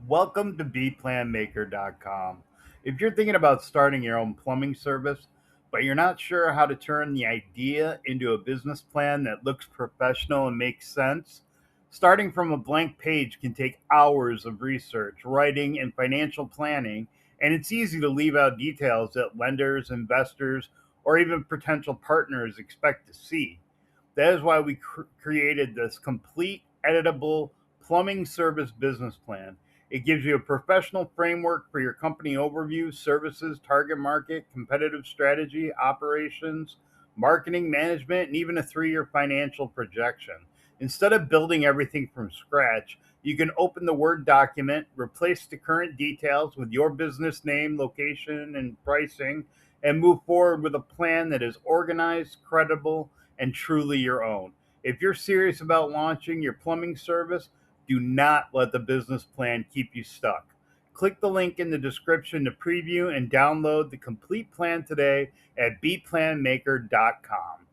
Welcome to bplanmaker.com. If you're thinking about starting your own plumbing service, but you're not sure how to turn the idea into a business plan that looks professional and makes sense, starting from a blank page can take hours of research, writing, and financial planning, and it's easy to leave out details that lenders, investors, or even potential partners expect to see. That is why we created this complete editable plumbing service business plan. It gives you a professional framework for your company overview, services, target market, competitive strategy, operations, marketing management, and even a 3 year financial projection. Instead of building everything from scratch, you can open the Word document, replace the current details with your business name, location, and pricing, and move forward with a plan that is organized, credible, and truly your own. If you're serious about launching your plumbing service, do not let the business plan keep you stuck. Click the link in the description to preview and download the complete plan today at bplanmaker.com.